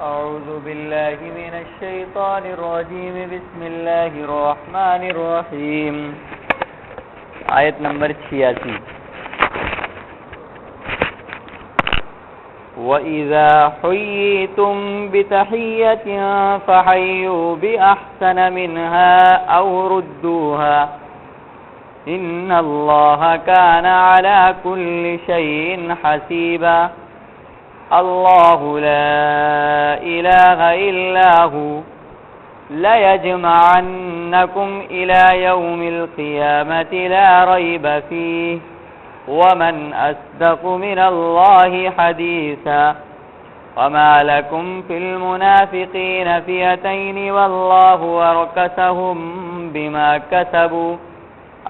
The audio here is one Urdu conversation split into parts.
أعوذ بالله من الشيطان الرجيم بسم الله الرحمن الرحيم آیت نمبر 86 وَإِذَا حُيِّيتُم بِتَحِيَّةٍ فَحَيُّوا بِأَحْسَنَ مِنْهَا أَوْ رُدُّوهَا إِنَّ اللَّهَ كَانَ عَلَى كُلِّ شَيْءٍ حَسِيبًا اللہ لا الہ الا ہو لیجمعنکم الى یوم القیامة لا ریب فیہ ومن اصدق من اللہ حدیثا وما لکم فی المنافقین فئتین واللہ ارکسہم بما کسبوا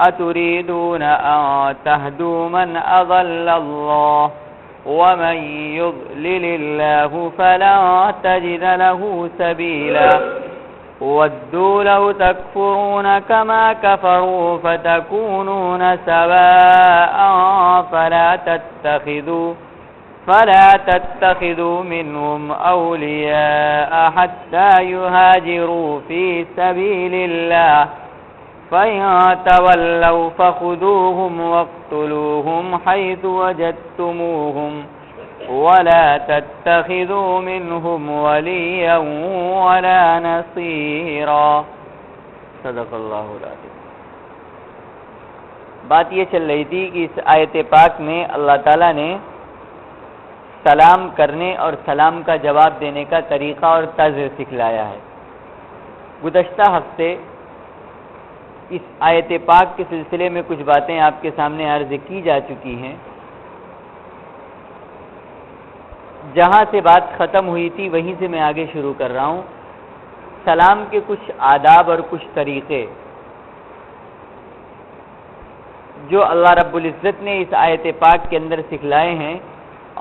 اتریدون ان تہدوا من اضل اللہ ومن يضلل الله فلا تجد له سبيلا ودوا لو تكفرون كما كفروا فتكونون سواء فلا تتخذوا منهم أولياء حتى يهاجروا في سبيل الله فَإِن تَوَلَّوْا فَخُذُوهُمْ وَاقْتُلُوهُمْ حَيْثُ وَجَدتُّمُوهُمْ وَلَا تَتَّخِذُوا مِنْهُمْ وَلِيًّا وَلَا نَصِيرًا صدق اللہ العظیم۔ بات یہ چل رہی تھی کہ اس آیت پاک میں اللہ تعالیٰ نے سلام کرنے اور سلام کا جواب دینے کا طریقہ اور طرز سکھلایا ہے۔ گزشتہ ہفتے اس آیت پاک کے سلسلے میں کچھ باتیں آپ کے سامنے عرض کی جا چکی ہیں۔ جہاں سے بات ختم ہوئی تھی وہیں سے میں آگے شروع کر رہا ہوں۔ سلام کے کچھ آداب اور کچھ طریقے جو اللہ رب العزت نے اس آیت پاک کے اندر سکھلائے ہیں،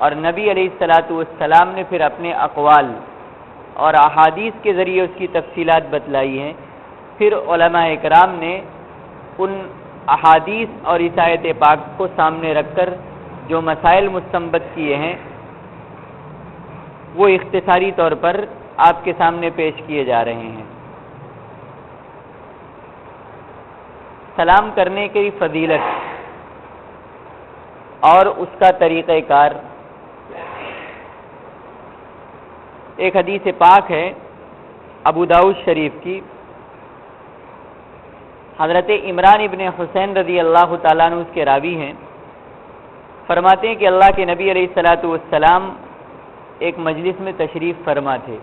اور نبی علیہ الصلاۃ والسلام نے پھر اپنے اقوال اور احادیث کے ذریعے اس کی تفصیلات بتلائی ہیں۔ پھر علماء اکرام نے ان احادیث اور اس آیت پاک کو سامنے رکھ کر جو مسائل مستنبط کیے ہیں وہ اختصاری طور پر آپ کے سامنے پیش کیے جا رہے ہیں۔ سلام کرنے کی فضیلت اور اس کا طریقہ کار، ایک حدیث پاک ہے ابو داؤد شریف کی، حضرت عمران ابن حسین رضی اللہ تعالیٰ عنہ اس کے راوی ہیں۔ فرماتے ہیں کہ اللہ کے نبی علیہ الصلاۃ والسلام ایک مجلس میں تشریف فرما تھے۔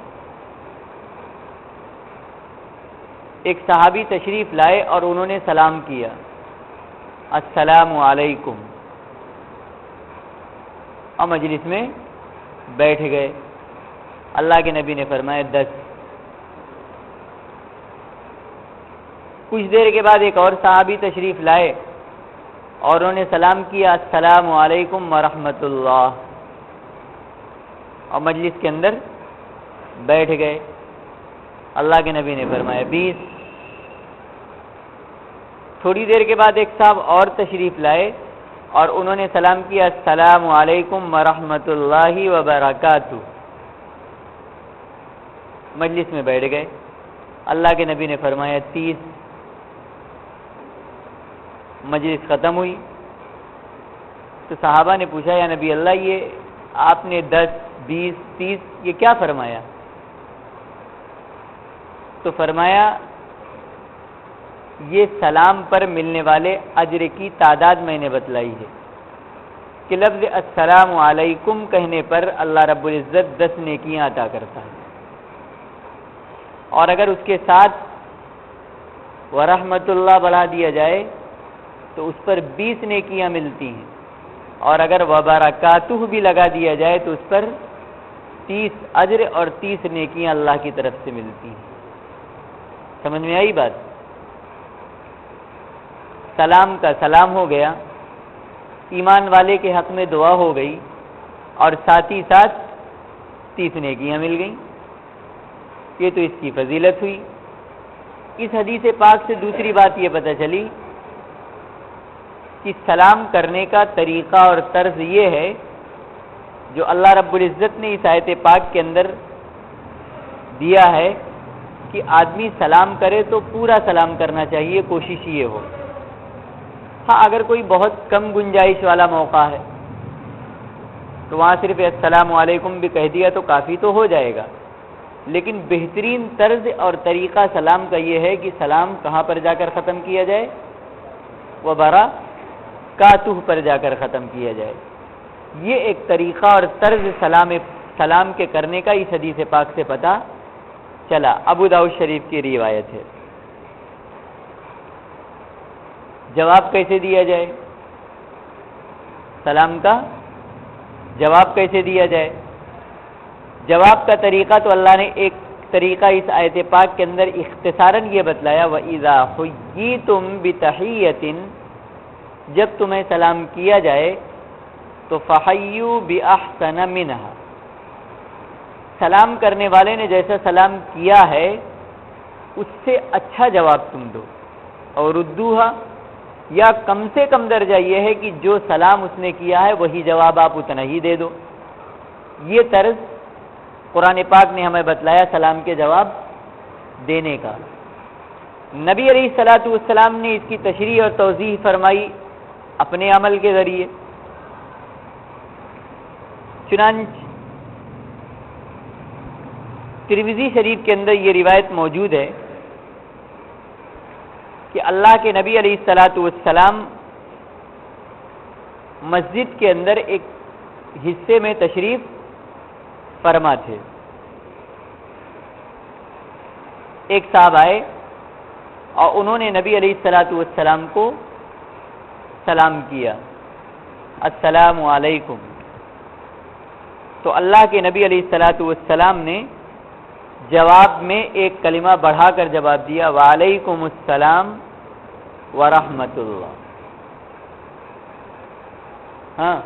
ایک صحابی تشریف لائے اور انہوں نے سلام کیا، السلام علیکم، اور مجلس میں بیٹھ گئے۔ اللہ کے نبی نے فرمایا 10۔ کچھ دیر کے بعد ایک اور صحابی تشریف لائے اور انہوں نے سلام کیا، السلام علیکم ورحمۃ اللہ، اور مجلس کے اندر بیٹھ گئے۔ اللہ کے نبی نے فرمایا 20۔ تھوڑی دیر کے بعد ایک صاحب اور تشریف لائے اور انہوں نے سلام کیا، السلام علیکم ورحمۃ اللہ وبرکاتہ، مجلس میں بیٹھ گئے۔ اللہ کے نبی نے فرمایا 30۔ مجلس ختم ہوئی تو صحابہ نے پوچھا، یا نبی اللہ یہ آپ نے 10، 20، 30 یہ کیا فرمایا؟ تو فرمایا یہ سلام پر ملنے والے اجر کی تعداد میں نے بتلائی ہے کہ لفظ السلام علیکم کہنے پر اللہ رب العزت 10 نیکیاں عطا کرتا ہے، اور اگر اس کے ساتھ ورحمۃ اللہ بڑھا دیا جائے تو اس پر 20 نیکیاں ملتی ہیں، اور اگر وبرکاتہ بھی لگا دیا جائے تو اس پر 30 اجر اور 30 نیکیاں اللہ کی طرف سے ملتی ہیں۔ سمجھ میں آئی بات؟ سلام کا سلام ہو گیا، ایمان والے کے حق میں دعا ہو گئی، اور ساتھ ہی ساتھ 30 نیکیاں مل گئیں۔ یہ تو اس کی فضیلت ہوئی۔ اس حدیث پاک سے دوسری بات یہ پتہ چلی کہ سلام کرنے کا طریقہ اور طرز یہ ہے جو اللہ رب العزت نے اس آیت پاک کے اندر دیا ہے کہ آدمی سلام کرے تو پورا سلام کرنا چاہیے، کوشش یہ ہو۔ ہاں اگر کوئی بہت کم گنجائش والا موقع ہے تو وہاں صرف السلام علیکم بھی کہہ دیا تو کافی تو ہو جائے گا، لیکن بہترین طرز اور طریقہ سلام کا یہ ہے کہ سلام کہاں پر جا کر ختم کیا جائے؟ وبرکاتہ پر جا کر ختم کیا جائے۔ یہ ایک طریقہ اور طرز سلام کے کرنے کا اس حدیث پاک سے پتہ چلا۔ ابو داؤد شریف کی روایت ہے۔ جواب کیسے دیا جائے؟ سلام کا جواب کیسے دیا جائے؟ جواب کا طریقہ تو اللہ نے ایک طریقہ اس آیت پاک کے اندر اختصاراً یہ بتلایا، وَإِذَا حُيِّيتُم بِتَحِيَّةٍ، جب تمہیں سلام کیا جائے تو فَحَيُّوا بِأَحْسَنَ مِنْهَا، سلام کرنے والے نے جیسا سلام کیا ہے اس سے اچھا جواب تم دو، اور ردوها، یا کم سے کم درجہ یہ ہے کہ جو سلام اس نے کیا ہے وہی جواب آپ اتنا ہی دے دو۔ یہ طرز قرآن پاک نے ہمیں بتلایا سلام کے جواب دینے کا۔ نبی علیہ الصلوۃ والسلام نے اس کی تشریح اور توضیح فرمائی اپنے عمل کے ذریعے۔ چنانچہ ترمذی شریف کے اندر یہ روایت موجود ہے کہ اللہ کے نبی علیہ الصلوۃ والسلام مسجد کے اندر ایک حصے میں تشریف فرما تھے۔ ایک صاحب آئے اور انہوں نے نبی علیہ الصلوۃ والسلام کو سلام کیا، السلام علیکم۔ تو اللہ کے نبی علیہ الصلوۃ والسلام نے جواب میں ایک کلمہ بڑھا کر جواب دیا، وعلیکم السلام ورحمۃ اللہ۔ ہاں،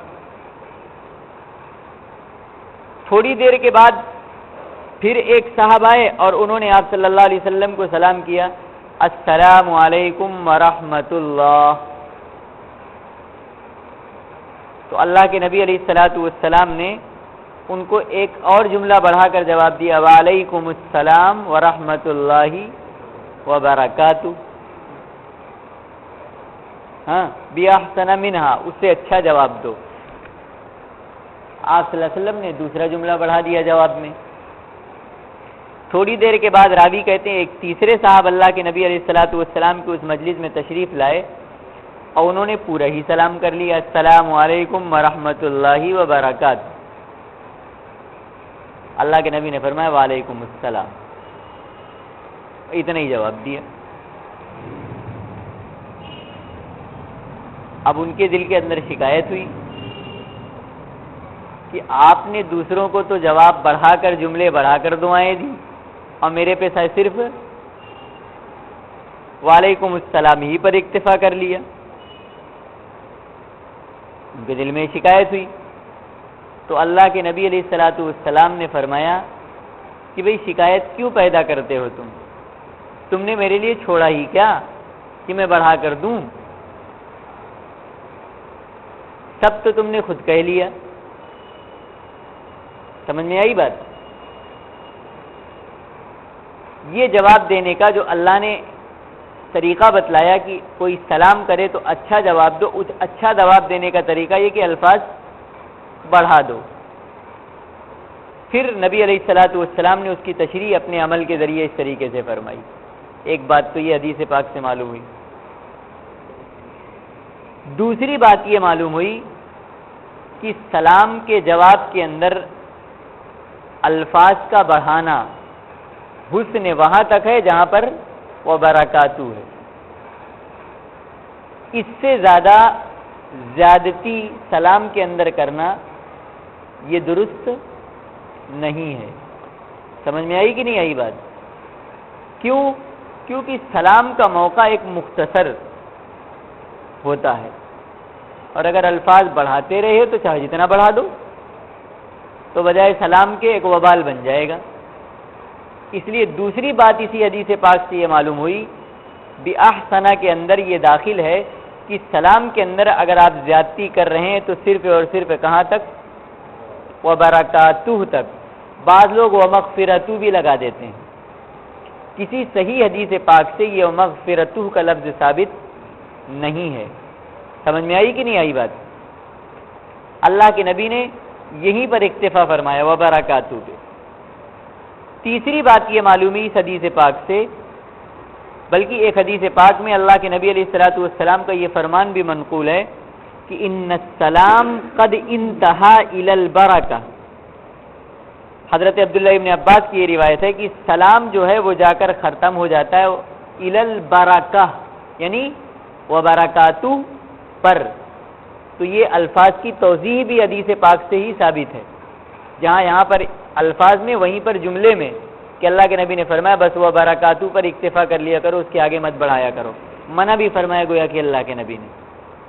تھوڑی دیر کے بعد پھر ایک صاحب آئے اور انہوں نے آپ صلی اللہ علیہ وسلم کو سلام کیا، السلام علیکم ورحمۃ اللہ۔ تو اللہ کے نبی علیہ الصلوۃ والسلام نے ان کو ایک اور جملہ بڑھا کر جواب دیا، وعلیکم السلام ورحمۃ اللہ وبرکاتہ۔ ہاں، بِأَحْسَنَ مِنْهَا، اس سے اچھا جواب دو۔ آپ صلی اللہ علیہ وسلم نے دوسرا جملہ بڑھا دیا جواب میں۔ تھوڑی دیر کے بعد راوی کہتے ہیں ایک تیسرے صاحب اللہ کے نبی علیہ الصلوۃ والسلام کی اس مجلس میں تشریف لائے اور انہوں نے پورا ہی سلام کر لیا، السلام علیکم ورحمۃ اللہ وبرکاتہ۔ اللہ کے نبی نے فرمایا وعلیکم السلام، اتنا ہی جواب دیا۔ اب ان کے دل کے اندر شکایت ہوئی کہ آپ نے دوسروں کو تو جواب بڑھا کر، جملے بڑھا کر دعائیں دی، اور میرے پہ صرف وعلیکم السلام ہی پر اکتفا کر لیا۔ ان کے دل میں شکایت ہوئی تو اللہ کے نبی علیہ الصلوۃ والسلام نے فرمایا کہ بھئی شکایت کیوں پیدا کرتے ہو تم نے میرے لیے چھوڑا ہی کیا کہ میں بڑھا کر دوں؟ سب تو تم نے خود کہہ لیا۔ سمجھ میں آئی بات؟ یہ جواب دینے کا جو اللہ نے طریقہ بتلایا کہ کوئی سلام کرے تو اچھا جواب دو، اچھا جواب دینے کا طریقہ یہ کہ الفاظ بڑھا دو۔ پھر نبی علیہ الصلوۃ والسلام نے اس کی تشریح اپنے عمل کے ذریعے اس طریقے سے فرمائی۔ ایک بات تو یہ حدیث پاک سے معلوم ہوئی۔ دوسری بات یہ معلوم ہوئی کہ سلام کے جواب کے اندر الفاظ کا بڑھانا حسن وہاں تک ہے جہاں پر وہ برکاتہ ہے، اس سے زیادہ زیادتی سلام کے اندر کرنا یہ درست نہیں ہے۔ سمجھ میں آئی کہ نہیں آئی بات؟ کیوں؟ کیونکہ سلام کا موقع ایک مختصر ہوتا ہے، اور اگر الفاظ بڑھاتے رہے تو چاہے جتنا بڑھا دو تو بجائے سلام کے ایک وبال بن جائے گا۔ اس لیے دوسری بات اسی حدیث پاک سے یہ معلوم ہوئی، بِأَحْسَنَ کے اندر یہ داخل ہے کہ سلام کے اندر اگر آپ زیادتی کر رہے ہیں تو صرف اور صرف کہاں تک؟ وَبَرَكَاتُهُ تک۔ بعض لوگ وَمَغْفِرَتُهُ بھی لگا دیتے ہیں، کسی صحیح حدیث پاک سے یہ وَمَغْفِرَتُهُ کا لفظ ثابت نہیں ہے۔ سمجھ میں آئی کہ نہیں آئی بات؟ اللہ کے نبی نے یہیں پر اکتفا فرمایا وَبَرَكَاتُهُ پہ۔ تیسری بات یہ معلومی اس حدیث پاک سے، بلکہ ایک حدیث پاک میں اللہ کے نبی علیہ السلام کا یہ فرمان بھی منقول ہے کہ ان السلام قد انتہا الی البرکہ۔ حضرت عبداللہ ابن عباس کی یہ روایت ہے کہ سلام جو ہے وہ جا کر ختم ہو جاتا ہے الی البرکہ، یعنی وبرکاتہ پر۔ تو یہ الفاظ کی توضیح بھی حدیث پاک سے ہی ثابت ہے، جہاں یہاں پر الفاظ میں وہیں پر جملے میں کہ اللہ کے نبی نے فرمایا بس وہ برکاتو پر اکتفا کر لیا کرو، اس کے آگے مت بڑھایا کرو، منع بھی فرمایا گویا کہ اللہ کے نبی نے۔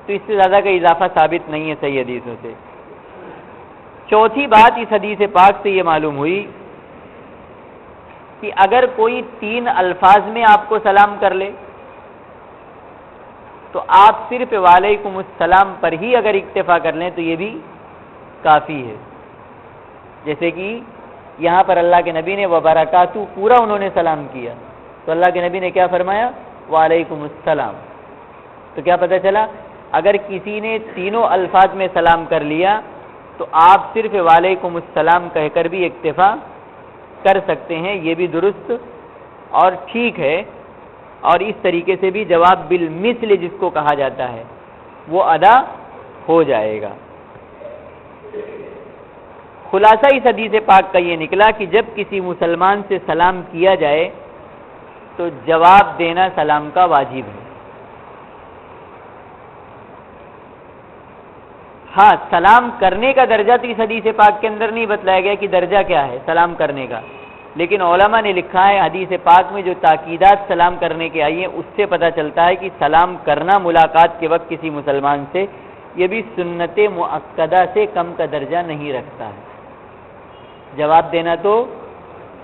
تو اس سے زیادہ کا اضافہ ثابت نہیں ہے صحیح حدیثوں سے۔ چوتھی بات اس حدیث پاک سے یہ معلوم ہوئی کہ اگر کوئی 3 الفاظ میں آپ کو سلام کر لے تو آپ صرف وعلیکم السلام پر ہی اگر اکتفا کر لیں تو یہ بھی کافی ہے۔ جیسے کہ یہاں پر اللہ کے نبی نے وبرکاتہ پورا انہوں نے سلام کیا تو اللہ کے نبی نے کیا فرمایا؟ وعلیکم السلام۔ تو کیا پتہ چلا؟ اگر کسی نے تینوں الفاظ میں سلام کر لیا تو آپ صرف وعلیکم السلام کہہ کر بھی اکتفا کر سکتے ہیں، یہ بھی درست اور ٹھیک ہے، اور اس طریقے سے بھی جواب بالمثل جس کو کہا جاتا ہے وہ ادا ہو جائے گا۔ خلاصہ اس حدیث پاک کا یہ نکلا کہ جب کسی مسلمان سے سلام کیا جائے تو جواب دینا سلام کا واجب ہے۔ ہاں، سلام کرنے کا درجہ تو اس حدیث پاک کے اندر نہیں بتلایا گیا کہ درجہ کیا ہے سلام کرنے کا، لیکن علماء نے لکھا ہے حدیث پاک میں جو تاکیدات سلام کرنے کے آئی ہیں اس سے پتہ چلتا ہے کہ سلام کرنا ملاقات کے وقت کسی مسلمان سے یہ بھی سنت مؤکدہ سے کم کا درجہ نہیں رکھتا ہے۔ جواب دینا تو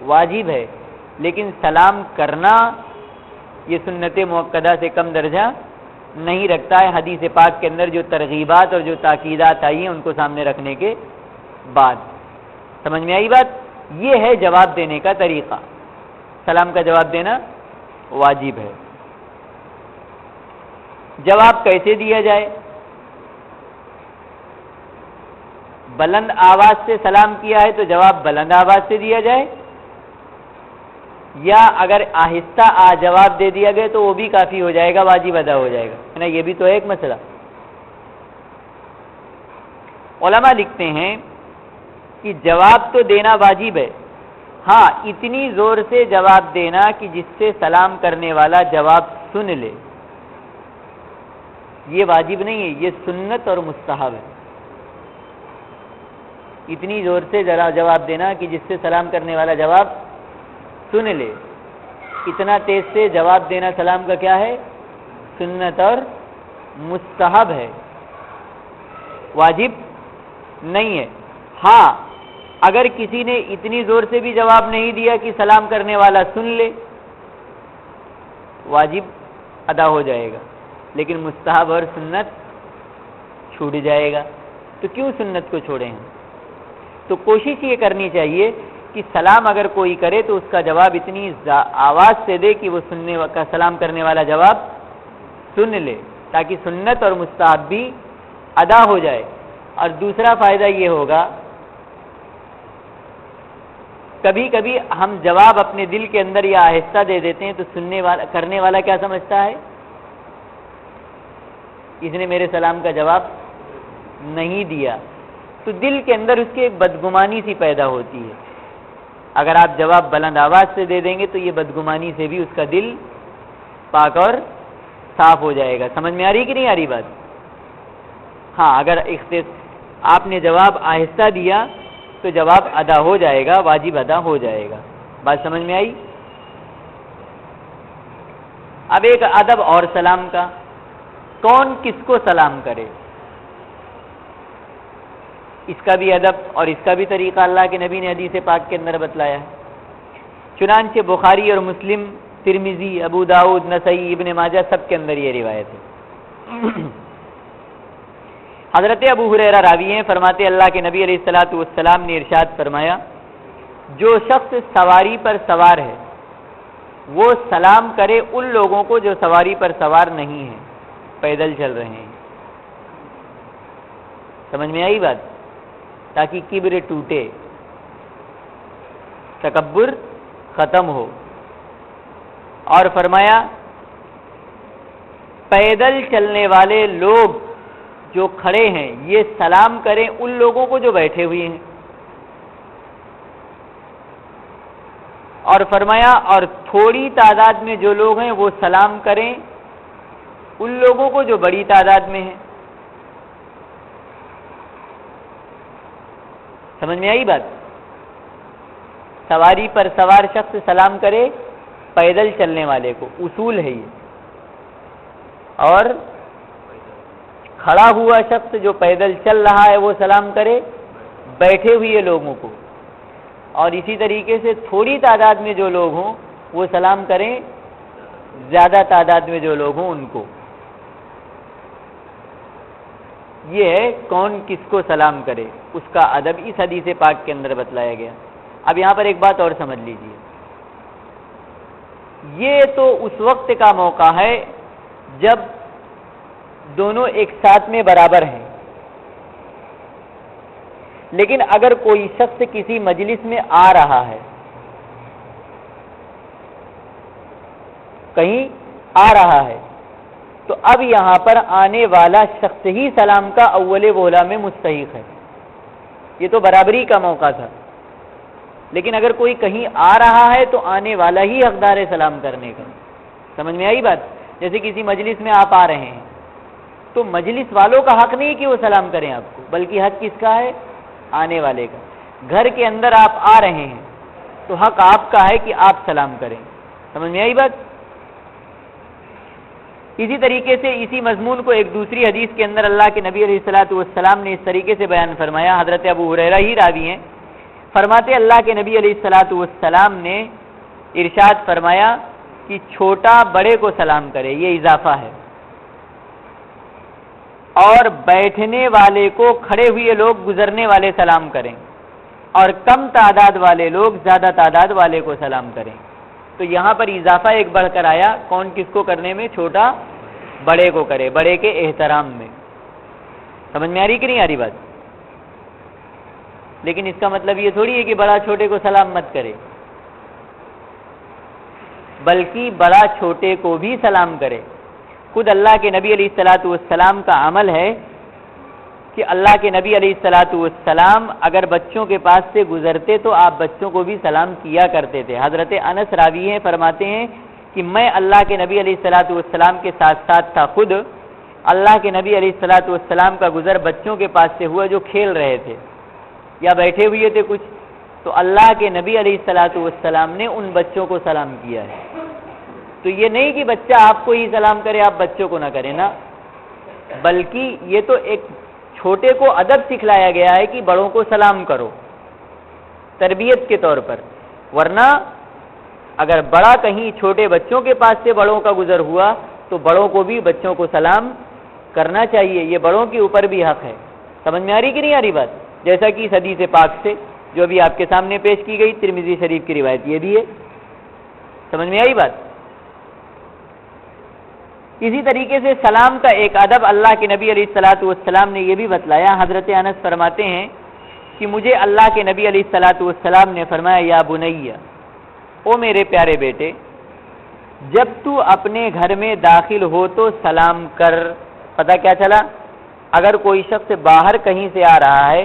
واجب ہے، لیکن سلام کرنا یہ سنت مؤکدہ سے کم درجہ نہیں رکھتا ہے، حدیث پاک کے اندر جو ترغیبات اور جو تاکیدات آئی ہیں ان کو سامنے رکھنے کے بعد۔ سمجھ میں آئی بات؟ یہ ہے جواب دینے کا طریقہ، سلام کا جواب دینا واجب ہے۔ جواب کیسے دیا جائے؟ بلند آواز سے سلام کیا ہے تو جواب بلند آواز سے دیا جائے، یا اگر آہستہ جواب دے دیا گیا تو وہ بھی کافی ہو جائے گا، واجب ادا ہو جائے گا، ہے نا؟ یہ بھی تو ایک مسئلہ۔ علماء لکھتے ہیں کہ جواب تو دینا واجب ہے، ہاں اتنی زور سے جواب دینا کہ جس سے سلام کرنے والا جواب سن لے، یہ واجب نہیں ہے، یہ سنت اور مستحب ہے۔ اتنی زور سے جواب دینا کہ جس سے سلام کرنے والا جواب سن لے، اتنا تیز سے جواب دینا سلام کا کیا ہے؟ سنت اور مستحب ہے، واجب نہیں ہے۔ ہاں اگر کسی نے اتنی زور سے بھی جواب نہیں دیا کہ سلام کرنے والا سن لے، واجب ادا ہو جائے گا، لیکن مستحب اور سنت چھوٹ جائے گا۔ تو کیوں سنت کو چھوڑیں ہم؟ تو کوشش یہ کرنی چاہیے کہ سلام اگر کوئی کرے تو اس کا جواب اتنی آواز سے دے کہ وہ سلام کرنے والا جواب سن لے، تاکہ سنت اور مستحب بھی ادا ہو جائے۔ اور دوسرا فائدہ یہ ہوگا، کبھی کبھی ہم جواب اپنے دل کے اندر یا آہستہ دے دیتے ہیں تو کرنے والا کیا سمجھتا ہے؟ اس نے میرے سلام کا جواب نہیں دیا، تو دل کے اندر اس کی ایک بدگمانی سی پیدا ہوتی ہے۔ اگر آپ جواب بلند آواز سے دے دیں گے تو یہ بدگمانی سے بھی اس کا دل پاک اور صاف ہو جائے گا۔ سمجھ میں آ رہی کہ نہیں آ رہی بات؟ ہاں اگر آپ نے جواب آہستہ دیا تو تو جواب ادا ہو جائے گا، واجب ادا ہو جائے گا۔ بات سمجھ میں آئی؟ اب ایک ادب اور سلام کا، کون کس کو سلام کرے، اس کا بھی ادب اور اس کا بھی طریقہ اللہ کے نبی نے حدیث پاک کے اندر بتلایا ہے۔ چنانچہ بخاری اور مسلم، ترمذی، ابو داؤد، نسائی، ابن ماجہ سب کے اندر یہ روایت ہے۔ حضرت ابو ہریرہ راوی ہیں، فرماتے اللہ کے نبی علیہ الصلوۃ والسلام نے ارشاد فرمایا، جو شخص سواری پر سوار ہے وہ سلام کرے ان لوگوں کو جو سواری پر سوار نہیں ہیں، پیدل چل رہے ہیں۔ سمجھ میں آئی بات؟ تاکہ کبر ٹوٹے، تکبر ختم ہو۔ اور فرمایا پیدل چلنے والے لوگ جو کھڑے ہیں یہ سلام کریں ان لوگوں کو جو بیٹھے ہوئے ہیں، اور فرمایا اور تھوڑی تعداد میں جو لوگ ہیں وہ سلام کریں ان لوگوں کو جو بڑی تعداد میں ہیں۔ سمجھ میں آئی بات؟ سواری پر سوار شخص سلام کرے پیدل چلنے والے کو، اصول ہے یہ، اور کھڑا ہوا شخص جو پیدل چل رہا ہے وہ سلام کرے بیٹھے ہوئے لوگوں کو، اور اسی طریقے سے تھوڑی تعداد میں جو لوگ ہوں وہ سلام کریں زیادہ تعداد میں جو لوگ ہوں ان کو۔ یہ ہے کون کس کو سلام کرے، اس کا ادب اس حدیث پاک کے اندر بتلایا گیا۔ اب یہاں پر ایک بات اور سمجھ لیجئے، یہ تو اس وقت کا موقع ہے جب دونوں ایک ساتھ میں برابر ہیں، لیکن اگر کوئی شخص کسی مجلس میں آ رہا ہے، کہیں آ رہا ہے، تو اب یہاں پر آنے والا شخص ہی سلام کا اول بولا میں مستحق ہے۔ یہ تو برابری کا موقع تھا، لیکن اگر کوئی کہیں آ رہا ہے تو آنے والا ہی حقدار ہے سلام کرنے کا۔ سمجھ میں آئی بات؟ جیسے کسی مجلس میں آپ آ رہے ہیں تو مجلس والوں کا حق نہیں کہ وہ سلام کریں آپ کو، بلکہ حق کس کا ہے؟ آنے والے کا۔ گھر کے اندر آپ آ رہے ہیں تو حق آپ کا ہے کہ آپ سلام کریں۔ سمجھ میں آئی بات؟ اسی طریقے سے اسی مضمون کو ایک دوسری حدیث کے اندر اللہ کے نبی علیہ الصلوۃ والسلام نے اس طریقے سے بیان فرمایا۔ حضرت ابو ہریرہ ہی راوی ہیں، فرماتے اللہ کے نبی علیہ الصلوۃ والسلام نے ارشاد فرمایا کہ چھوٹا بڑے کو سلام کرے، یہ اضافہ ہے، اور بیٹھنے والے کو کھڑے ہوئے لوگ گزرنے والے سلام کریں، اور کم تعداد والے لوگ زیادہ تعداد والے کو سلام کریں۔ تو یہاں پر اضافہ ایک بڑھ کر آیا، کون کس کو کرنے میں؟ چھوٹا بڑے کو کرے، بڑے کے احترام میں۔ سمجھ میں آ رہی کہ نہیں آ رہی بات؟ لیکن اس کا مطلب یہ تھوڑی ہے کہ بڑا چھوٹے کو سلام مت کرے، بلکہ بڑا چھوٹے کو بھی سلام کرے۔ خود اللہ کے نبی علیہ الصلوۃ والسلام کا عمل ہے کہ اللہ کے نبی علیہ الصلوۃ والسلام اگر بچوں کے پاس سے گزرتے تو آپ بچوں کو بھی سلام کیا کرتے تھے۔ حضرت انس راوی ہیں، فرماتے ہیں کہ میں اللہ کے نبی علیہ الصلوۃ والسلام کے ساتھ ساتھ تھا، خود اللہ کے نبی علیہ الصلوۃ والسلام کا گزر بچوں کے پاس سے ہوا جو کھیل رہے تھے یا بیٹھے ہوئے تھے کچھ، تو اللہ کے نبی علیہ الصلوۃ والسلام نے ان بچوں کو سلام کیا ہے۔ تو یہ نہیں کہ بچہ آپ کو ہی سلام کرے آپ بچوں کو نہ کریں نا، بلکہ یہ تو ایک چھوٹے کو ادب سکھلایا گیا ہے کہ بڑوں کو سلام کرو تربیت کے طور پر، ورنہ اگر بڑا کہیں چھوٹے بچوں کے پاس سے بڑوں کا گزر ہوا تو بڑوں کو بھی بچوں کو سلام کرنا چاہیے، یہ بڑوں کے اوپر بھی حق ہے۔ سمجھ میں آ رہی کہ نہیں آ رہی بات؟ جیسا کہ اس حدیث پاک سے جو ابھی آپ کے سامنے پیش کی گئی، ترمذی شریف کی روایت یہ بھی ہے۔ سمجھ میں آئی بات؟ اسی طریقے سے سلام کا ایک ادب اللہ کے نبی علیہ الصلوۃ والسلام نے یہ بھی بتلایا۔ حضرت انس فرماتے ہیں کہ مجھے اللہ کے نبی علیہ الصلوۃ والسلام نے فرمایا، یا بنی، او میرے پیارے بیٹے، جب تو اپنے گھر میں داخل ہو تو سلام کر۔ پتہ کیا چلا؟ اگر کوئی شخص باہر کہیں سے آ رہا ہے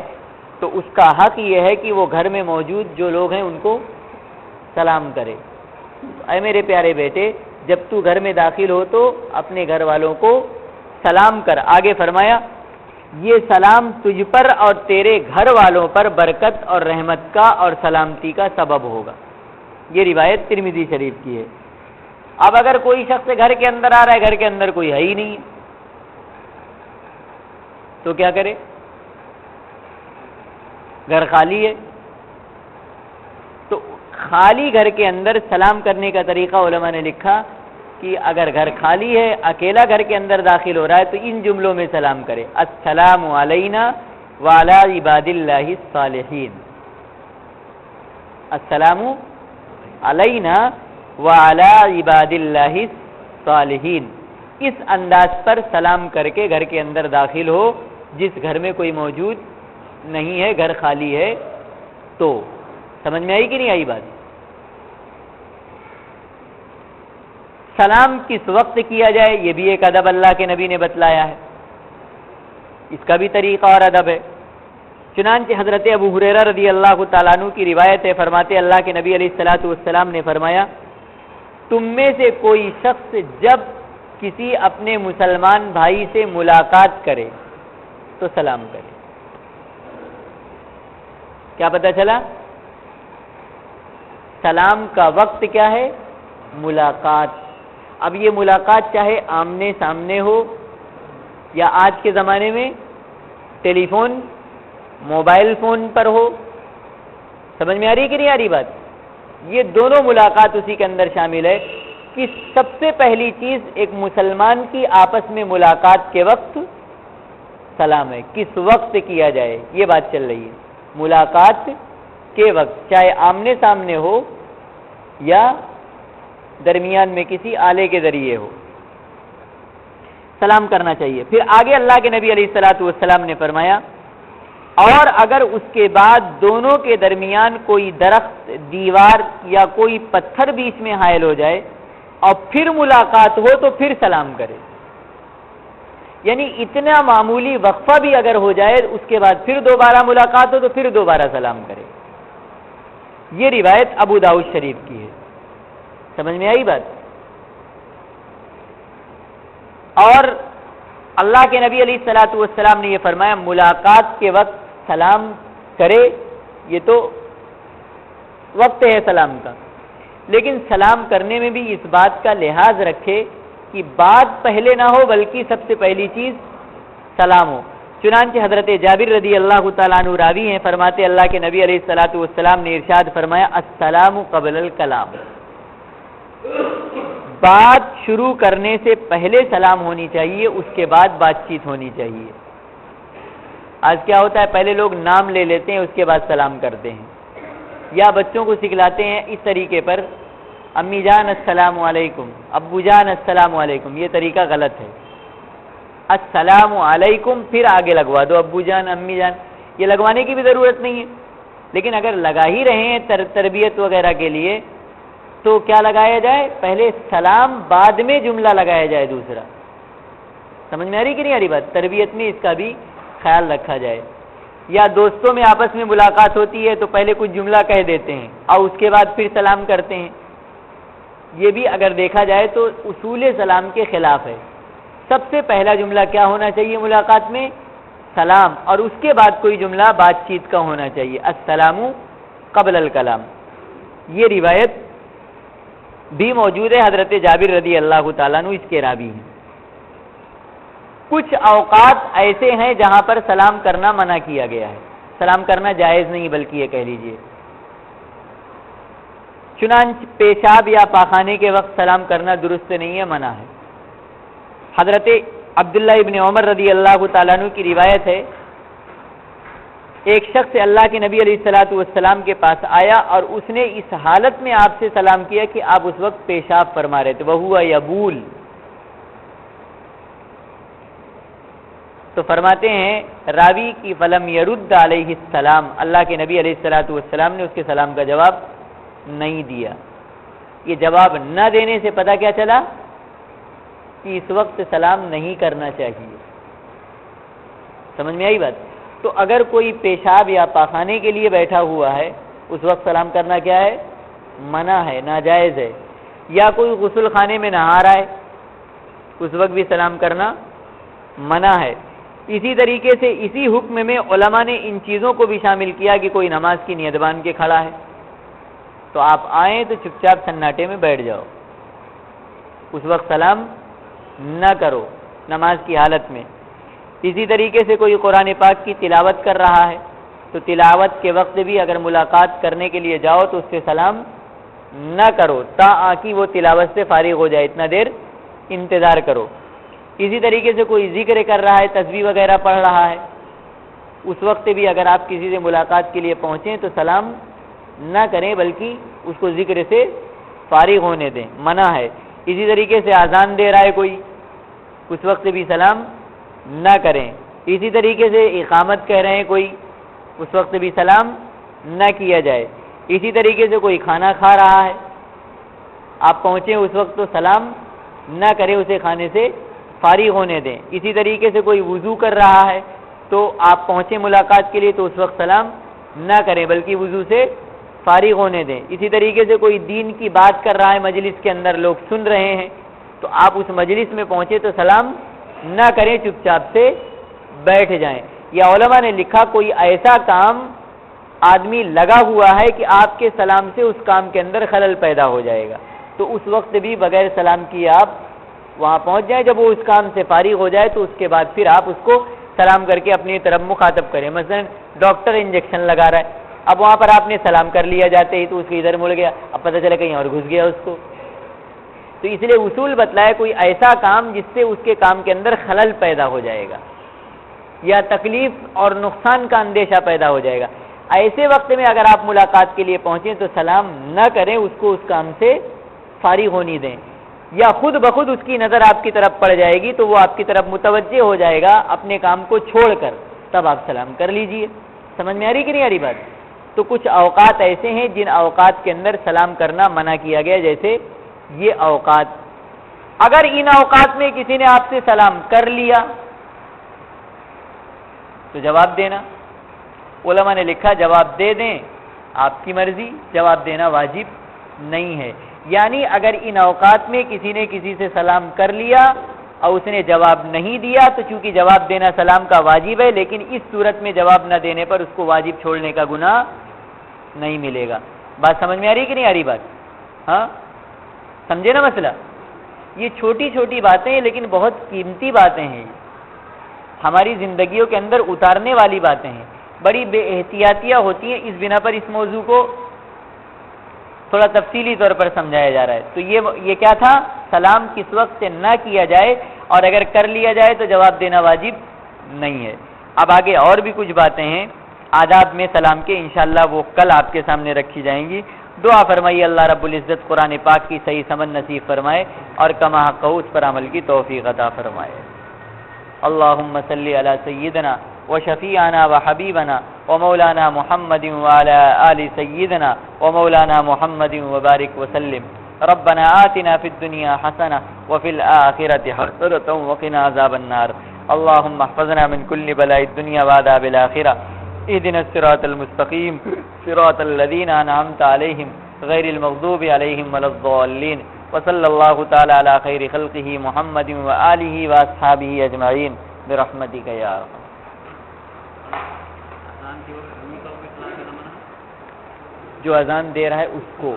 تو اس کا حق یہ ہے کہ وہ گھر میں موجود جو لوگ ہیں ان کو سلام کرے۔ اے میرے پیارے بیٹے، جب تو گھر میں داخل ہو تو اپنے گھر والوں کو سلام کر۔ آگے فرمایا یہ سلام تجھ پر اور تیرے گھر والوں پر برکت اور رحمت کا اور سلامتی کا سبب ہوگا. یہ روایت ترمذی شریف کی ہے. اب اگر کوئی شخص گھر کے اندر آ رہا ہے، گھر کے اندر کوئی ہے ہی نہیں تو کیا کرے؟ گھر خالی ہے تو خالی گھر کے اندر سلام کرنے کا طریقہ علماء نے لکھا کہ اگر گھر خالی ہے، اکیلا گھر کے اندر داخل ہو رہا ہے تو ان جملوں میں سلام کرے: السلام علینا وعلی عباد اللہ الصالحین. السلام علینا وعلی عباد اللہ الصالحین. اس انداز پر سلام کر کے گھر کے اندر داخل ہو جس گھر میں کوئی موجود نہیں ہے، گھر خالی ہے. تو سمجھ میں آئی کہ نہیں آئی بات؟ سلام کس وقت کیا جائے یہ بھی ایک ادب اللہ کے نبی نے بتلایا ہے، اس کا بھی طریقہ اور ادب ہے. چنانچہ حضرت ابو ہریرہ رضی اللہ تعالیٰ عنہ کی روایت ہے، فرماتے اللہ کے نبی علیہ الصلوۃ والسلام نے فرمایا تم میں سے کوئی شخص جب کسی اپنے مسلمان بھائی سے ملاقات کرے تو سلام کرے. کیا پتہ چلا؟ سلام کا وقت کیا ہے؟ ملاقات. اب یہ ملاقات چاہے آمنے سامنے ہو یا آج کے زمانے میں ٹیلی فون، موبائل فون پر ہو. سمجھ میں آ رہی کہ نہیں آ رہی بات؟ یہ دونوں ملاقات اسی کے اندر شامل ہے کہ سب سے پہلی چیز ایک مسلمان کی آپس میں ملاقات کے وقت سلام ہے. کس وقت کیا جائے یہ بات چل رہی ہے. ملاقات کے وقت چاہے آمنے سامنے ہو یا درمیان میں کسی آلے کے ذریعے ہو، سلام کرنا چاہیے. پھر آگے اللہ کے نبی علیہ الصلوۃ والسلام نے فرمایا اور اگر اس کے بعد دونوں کے درمیان کوئی درخت، دیوار یا کوئی پتھر بیچ میں حائل ہو جائے اور پھر ملاقات ہو تو پھر سلام کرے. یعنی اتنا معمولی وقفہ بھی اگر ہو جائے اس کے بعد پھر دوبارہ ملاقات ہو تو پھر دوبارہ سلام کرے. یہ روایت ابو داؤد شریف کی ہے. سمجھ میں آئی بات؟ اور اللہ کے نبی علیہ الصلوۃ والسلام نے یہ فرمایا ملاقات کے وقت سلام کرے. یہ تو وقت ہے سلام کا، لیکن سلام کرنے میں بھی اس بات کا لحاظ رکھے کہ بات پہلے نہ ہو بلکہ سب سے پہلی چیز سلام ہو. چنانچہ حضرت جابر رضی اللہ تعالیٰ عنہ راوی ہیں، فرماتے اللہ کے نبی علیہ الصلوۃ والسلام نے ارشاد فرمایا السلام قبل الکلام. بات شروع کرنے سے پہلے سلام ہونی چاہیے، اس کے بعد بات چیت ہونی چاہیے. آج کیا ہوتا ہے، پہلے لوگ نام لے لیتے ہیں اس کے بعد سلام کرتے ہیں، یا بچوں کو سکھلاتے ہیں اس طریقے پر امی جان السلام علیکم، ابو جان السلام علیکم. یہ طریقہ غلط ہے. السلام علیکم پھر آگے لگوا دو ابو جان امی جان. یہ لگوانے کی بھی ضرورت نہیں ہے، لیکن اگر لگا ہی رہے ہیں تربیت وغیرہ کے لیے تو کیا لگایا جائے؟ پہلے سلام بعد میں جملہ لگایا جائے دوسرا. سمجھ میں آ رہی کہ نہیں آ رہی بات؟ تربیت میں اس کا بھی خیال رکھا جائے. یا دوستوں میں آپس میں ملاقات ہوتی ہے تو پہلے کچھ جملہ کہہ دیتے ہیں اور اس کے بعد پھر سلام کرتے ہیں. یہ بھی اگر دیکھا جائے تو اصول سلام کے خلاف ہے. سب سے پہلا جملہ کیا ہونا چاہیے ملاقات میں؟ سلام، اور اس کے بعد کوئی جملہ بات چیت کا ہونا چاہیے. السلام قبل الکلام. یہ روایت بھی موجود ہے، حضرت جابر رضی اللہ تعالیٰ عنہ اس کے راوی ہیں. کچھ اوقات ایسے ہیں جہاں پر سلام کرنا منع کیا گیا ہے، سلام کرنا جائز نہیں بلکہ یہ کہہ لیجئے. چنانچہ پیشاب یا پاخانے کے وقت سلام کرنا درست نہیں ہے، منع ہے. حضرت عبداللہ ابن عمر رضی اللہ تعالیٰ عنہ کی روایت ہے ایک شخص اللہ کے نبی علیہ الصلوۃ والسلام کے پاس آیا اور اس نے اس حالت میں آپ سے سلام کیا کہ آپ اس وقت پیشاب فرما رہے تھے، وہو یبول. تو فرماتے ہیں راوی کی فلم یرد علیہ السلام، اللہ کے نبی علیہ الصلوۃ والسلام نے اس کے سلام کا جواب نہیں دیا. یہ جواب نہ دینے سے پتہ کیا چلا کہ اس وقت سلام نہیں کرنا چاہیے. سمجھ میں آئی بات؟ تو اگر کوئی پیشاب یا پاخانے کے لیے بیٹھا ہوا ہے اس وقت سلام کرنا کیا ہے؟ منع ہے، ناجائز ہے. یا کوئی غسل خانے میں نہا رہا ہے اس وقت بھی سلام کرنا منع ہے. اسی طریقے سے اسی حکم میں علماء نے ان چیزوں کو بھی شامل کیا کہ کوئی نماز کی نیت بان کے کھڑا ہے تو آپ آئیں تو چپ چاپ سناٹے میں بیٹھ جاؤ، اس وقت سلام نہ کرو نماز کی حالت میں۔ اسی طریقے سے کوئی قرآن پاک کی تلاوت کر رہا ہے تو تلاوت کے وقت بھی اگر ملاقات کرنے کے لیے جاؤ تو اس سے سلام نہ کرو تا آکہ وہ تلاوت سے فارغ ہو جائے، اتنا دیر انتظار کرو۔ اسی طریقے سے کوئی ذکر کر رہا ہے، تسبیح وغیرہ پڑھ رہا ہے، اس وقت بھی اگر آپ کسی سے ملاقات کے لیے پہنچیں تو سلام نہ کریں بلکہ اس کو ذکر سے فارغ ہونے دیں، منع ہے۔ اسی طریقے سے اذان دے رہا ہے کوئی، اس وقت بھی سلام نہ کریں۔ اسی طریقے سے اقامت کہہ رہے ہیں کوئی، اس وقت بھی سلام نہ کیا جائے۔ اسی طریقے سے کوئی کھانا کھا رہا ہے، آپ پہنچیں اس وقت تو سلام نہ کریں، اسے کھانے سے فارغ ہونے دیں۔ اسی طریقے سے کوئی وضو کر رہا ہے تو آپ پہنچیں ملاقات کے لیے تو اس وقت سلام نہ کریں بلکہ وضو سے فارغ ہونے دیں۔ اسی طریقے سے کوئی دین کی بات کر رہا ہے، مجلس کے اندر لوگ سن رہے ہیں تو آپ اس مجلس میں پہنچے تو سلام نہ کریں، چپ چاپ سے بیٹھ جائیں۔ یا علماء نے لکھا کوئی ایسا کام آدمی لگا ہوا ہے کہ آپ کے سلام سے اس کام کے اندر خلل پیدا ہو جائے گا تو اس وقت بھی بغیر سلام کیے آپ وہاں پہنچ جائیں۔ جب وہ اس کام سے فارغ ہو جائے تو اس کے بعد پھر آپ اس کو سلام کر کے اپنی طرف مخاطب کریں۔ مثلا ڈاکٹر انجیکشن لگا رہا ہے، اب وہاں پر آپ نے سلام کر لیا جاتے ہی تو اس کے ادھر مڑ گیا، اب پتہ چلا کہیں اور گھس گیا اس کو، تو اس لیے اصول بتلایا کوئی ایسا کام جس سے اس کے کام کے اندر خلل پیدا ہو جائے گا یا تکلیف اور نقصان کا اندیشہ پیدا ہو جائے گا، ایسے وقت میں اگر آپ ملاقات کے لیے پہنچیں تو سلام نہ کریں، اس کو اس کام سے فارغ ہونی دیں۔ یا خود بخود اس کی نظر آپ کی طرف پڑ جائے گی تو وہ آپ کی طرف متوجہ ہو جائے گا اپنے کام کو چھوڑ کر، تب آپ سلام کر لیجئے۔ سمجھ میں آ رہی کہ نہیں آ رہی بات؟ تو کچھ اوقات ایسے ہیں جن اوقات کے اندر سلام کرنا منع کیا گیا، جیسے یہ اوقات۔ اگر ان اوقات میں کسی نے آپ سے سلام کر لیا تو جواب دینا، علماء نے لکھا جواب دے دیں، آپ کی مرضی، جواب دینا واجب نہیں ہے۔ یعنی اگر ان اوقات میں کسی نے کسی سے سلام کر لیا اور اس نے جواب نہیں دیا تو چونکہ جواب دینا سلام کا واجب ہے، لیکن اس صورت میں جواب نہ دینے پر اس کو واجب چھوڑنے کا گناہ نہیں ملے گا۔ بات سمجھ میں آ رہی کہ نہیں آ رہی بات؟ ہاں سمجھے نا مسئلہ؟ یہ چھوٹی چھوٹی باتیں لیکن بہت قیمتی باتیں ہیں، ہماری زندگیوں کے اندر اتارنے والی باتیں ہیں، بڑی بے احتیاطیاں ہوتی ہیں، اس بنا پر اس موضوع کو تھوڑا تفصیلی طور پر سمجھایا جا رہا ہے۔ تو یہ کیا تھا؟ سلام کس وقت سے نہ کیا جائے اور اگر کر لیا جائے تو جواب دینا واجب نہیں ہے۔ اب آگے اور بھی کچھ باتیں ہیں آداب میں سلام کے، انشاءاللہ وہ کل آپ کے سامنے رکھی جائیں گی۔ دعا فرمائیے اللہ رب العزت قرآن پاک کی صحیح سمجھ نصیب فرمائے اور کما حق اس پر عمل کی توفیق عطا فرمائے۔ اللہم صلی علی سیدنا وشفیعنا وحبیبنا ومولانا محمد وعلى آل سیدنا ومولانا محمد وبارک وسلم۔ ربنا آتنا فی الدنیا حسنہ وفی الآخرۃ حسنۃ وقنا عذاب النار۔ اللہم احفظنا من کل بلاء الدنیا وعذاب الآخرہ۔ اهدنا الصراط المستقیم صراط الذین انعمت علیہم غیر المغضوب علیہم ولا الضالین۔ وصلی اللہ تعالی علی خیر خلقہ محمد وآلہ واصحابہ اجمعین برحمتک یا ارحم۔ جو اذان دے رہا ہے اس کو،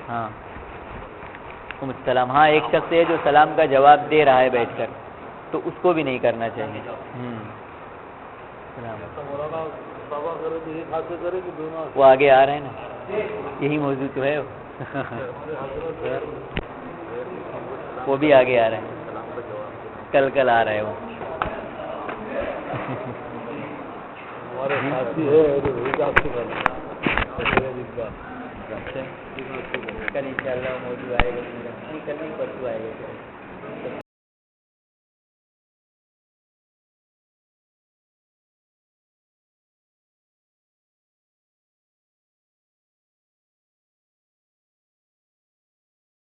ہاں السلام، ہاں ایک شخص ہے جو سلام کا جواب دے رہا ہے بیٹھ کر تو اس کو بھی نہیں کرنا چاہیے۔ وہ آگے آ رہے ہیں نا، یہی موضوع تو ہے، وہ بھی آگے آ رہے ہیں، کل آ رہے ہیں وہ۔ کل انشاءاللہ موضوع آئے گا، کل نہیں پرسوں آئے گا۔